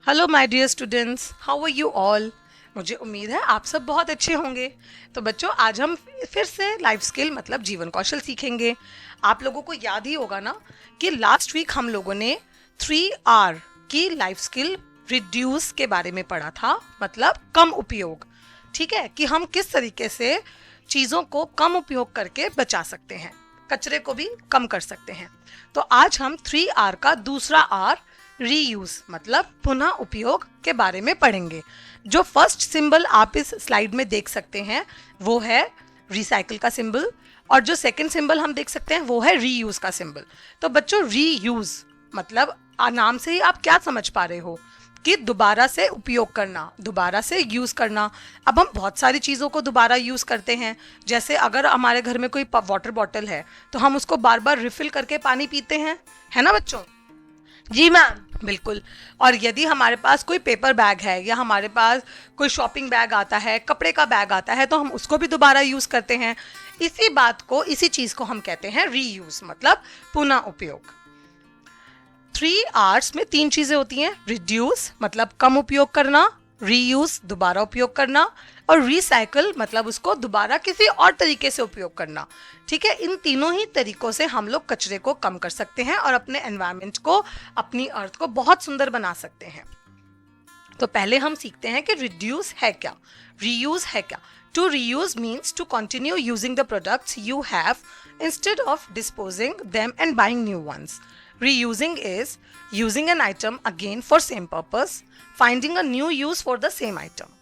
Hello my dear students, how are you all. मुझे उम्मीद है आप सब बहुत अच्छे होंगे। तो बच्चों, आज हम फिर से लाइफ स्किल मतलब जीवन कौशल सीखेंगे। आप लोगों को याद ही होगा ना कि लास्ट वीक हम लोगों ने 3R की लाइफ स्किल रिड्यूस के बारे में पढ़ा था, मतलब कम उपयोग। ठीक है, कि हम किस तरीके से चीज़ों को कम उपयोग करके बचा सकते हैं, कचरे को भी कम कर सकते हैं। तो आज हम 3R का दूसरा R रीयूज मतलब पुनः उपयोग के बारे में पढ़ेंगे। जो फर्स्ट सिंबल आप इस स्लाइड में देख सकते हैं वो है रिसाइकिल का सिंबल, और जो सेकंड सिंबल हम देख सकते हैं वो है रीयूज का सिंबल। तो बच्चों, रीयूज मतलब नाम से ही आप क्या समझ पा रहे हो कि दोबारा से उपयोग करना, दोबारा से यूज करना। अब हम बहुत सारी चीज़ों को दोबारा यूज करते हैं। जैसे अगर हमारे घर में कोई वाटर बॉटल है तो हम उसको बार बार रिफिल करके पानी पीते हैं, है ना बच्चों। जी मैम। बिल्कुल। और यदि हमारे पास कोई पेपर बैग है या हमारे पास कोई शॉपिंग बैग आता है, कपड़े का बैग आता है, तो हम उसको भी दोबारा यूज करते हैं। इसी बात को, इसी चीज को हम कहते हैं रीयूज मतलब पुनः उपयोग। 3Rs में 3 चीजें होती हैं। रिड्यूस मतलब कम उपयोग करना, रीयूज दोबारा उपयोग करना, और रिसाइकल मतलब उसको दोबारा किसी और तरीके से उपयोग करना। ठीक है, इन तीनों ही तरीकों से हम लोग कचरे को कम कर सकते हैं और अपने एनवायरनमेंट को, अपनी अर्थ को बहुत सुंदर बना सकते हैं। तो पहले हम सीखते हैं कि रिड्यूस है क्या, रीयूज है क्या। To reuse means to continue using the products you have instead of disposing them and buying new ones. Reusing is using an item again for same purpose, finding a new use for the same item.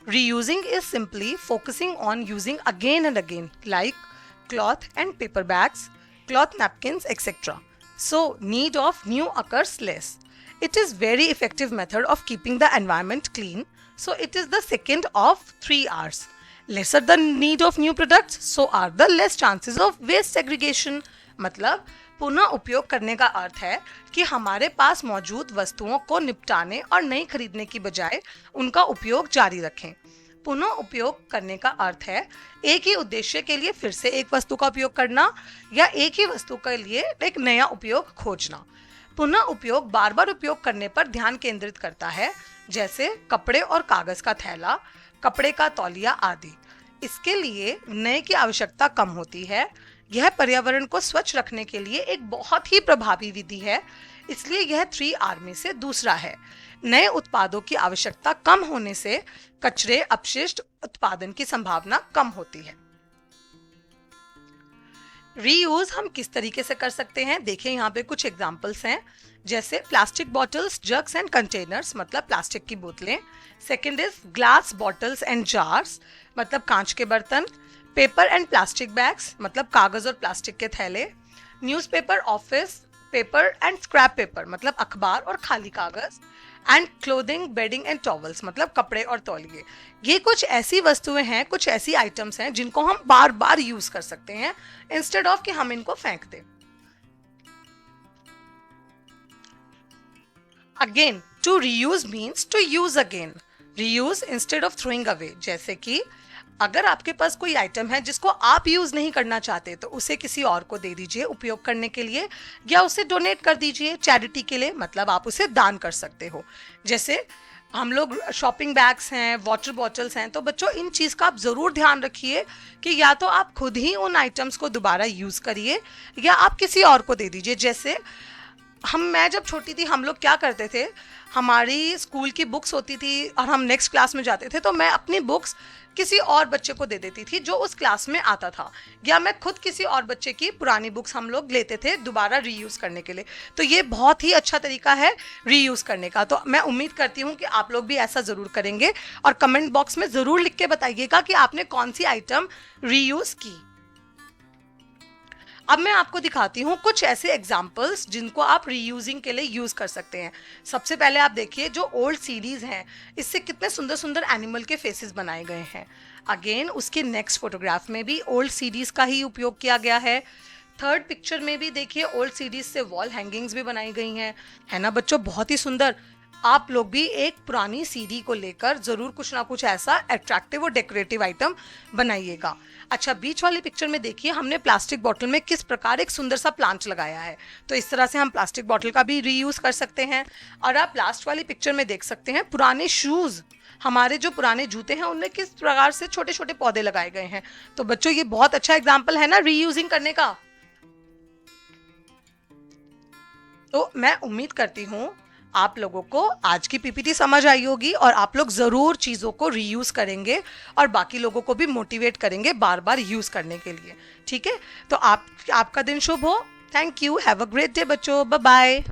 Reusing is simply focusing on using again and again, like cloth and paper bags, cloth napkins, etc. So need of new occurs less. It is very effective method of keeping the environment clean. So it is the second of 3Rs. Lesser the need of new products, so are the less chances of waste segregation. मतलब पुनः उपयोग करने का अर्थ है कि हमारे पास मौजूद वस्तुओं को निपटाने और नई खरीदने की बजाय उनका उपयोग जारी रखें। पुनः उपयोग करने का अर्थ है एक ही उद्देश्य के लिए फिर से एक वस्तु का उपयोग करना या एक ही वस्तु के लिए एक नया उपयोग खोजना। पुनः उपयोग बार बार उपयोग करने पर ध्यान केंद्रित करता है, जैसे कपड़े और कागज का थैला, कपड़े का तौलिया आदि। इसके लिए नए की आवश्यकता कम होती है। यह पर्यावरण को स्वच्छ रखने के लिए एक बहुत ही प्रभावी विधि है, इसलिए यह 3R में से दूसरा है। नए उत्पादों की आवश्यकता कम होने से कचरे अपशिष्ट उत्पादन की संभावना कम होती है। रीयूज हम किस तरीके से कर सकते हैं, देखिए यहाँ पे कुछ एग्जांपल्स हैं। जैसे plastic bottles, jugs and containers मतलब प्लास्टिक की बोतलें। Second is glass bottles and jars मतलब कांच के बर्तन। पेपर एंड प्लास्टिक बैग्स मतलब कागज और प्लास्टिक के थैले। Newspaper, office paper and scrap paper मतलब अखबार और खाली कागज। And clothing, bedding and towels मतलब कपड़े और तौलिए। ये कुछ ऐसी वस्तुएं हैं, कुछ ऐसी आइटम्स हैं जिनको हम बार बार यूज कर सकते हैं इंस्टेड ऑफ कि हम इनको फेंक दें। Again, to reuse means to use again, reuse instead of throwing away. जैसे कि अगर आपके पास कोई आइटम है जिसको आप यूज नहीं करना चाहते तो उसे किसी और को दे दीजिए उपयोग करने के लिए, या उसे डोनेट कर दीजिए चैरिटी के लिए, मतलब आप उसे दान कर सकते हो। जैसे हम लोग शॉपिंग बैग्स हैं, वाटर बॉटल्स हैं, तो बच्चों इन चीज़ का आप ज़रूर ध्यान रखिए कि या तो आप खुद ही उन आइटम्स को दोबारा यूज़ करिए या आप किसी और को दे दीजिए। जैसे मैं जब छोटी थी, हम लोग क्या करते थे, हमारी स्कूल की बुक्स होती थी और हम नेक्स्ट क्लास में जाते थे तो मैं अपनी बुक्स किसी और बच्चे को दे देती थी जो उस क्लास में आता था, या मैं खुद किसी और बच्चे की पुरानी बुक्स हम लोग लेते थे दोबारा रीयूज करने के लिए। तो ये बहुत ही अच्छा तरीका है रीयूज करने का। तो मैं उम्मीद करती हूँ कि आप लोग भी ऐसा ज़रूर करेंगे और कमेंट बॉक्स में ज़रूर लिख के बताइएगा कि आपने कौन सी आइटम रीयूज की। अब मैं आपको दिखाती हूँ कुछ ऐसे एग्जाम्पल्स जिनको आप रीयूजिंग के लिए यूज कर सकते हैं। सबसे पहले आप देखिए जो ओल्ड सीडीज हैं, इससे कितने सुंदर सुंदर एनिमल के फेसेस बनाए गए हैं। अगेन उसके नेक्स्ट फोटोग्राफ में भी ओल्ड सीडीज का ही उपयोग किया गया है। थर्ड पिक्चर में भी देखिए ओल्ड सीडीज से वॉल हैंगिंग्स भी बनाई गई हैं, है ना बच्चों, बहुत ही सुंदर। आप लोग भी एक पुरानी सीडी को लेकर जरूर कुछ ना कुछ ऐसा अट्रैक्टिव और डेकोरेटिव आइटम बनाइएगा। अच्छा, बीच वाली पिक्चर में देखिए हमने प्लास्टिक बॉटल में किस प्रकार एक सुंदर सा प्लांट लगाया है। तो इस तरह से हम प्लास्टिक बॉटल का भी रीयूज कर सकते हैं। और आप लास्ट वाली पिक्चर में देख सकते हैं पुराने शूज, हमारे जो पुराने जूते हैं उनमें किस प्रकार से छोटे छोटे पौधे लगाए गए हैं। तो बच्चों ये बहुत अच्छा एग्जाम्पल है ना रीयूजिंग करने का। तो मैं उम्मीद करती हूँ आप लोगों को आज की पीपीटी समझ आई होगी और आप लोग ज़रूर चीज़ों को रीयूज़ करेंगे और बाकी लोगों को भी मोटिवेट करेंगे बार बार यूज़ करने के लिए। ठीक है, तो आपका दिन शुभ हो। Thank you, have a great day बच्चों, बाय बाय।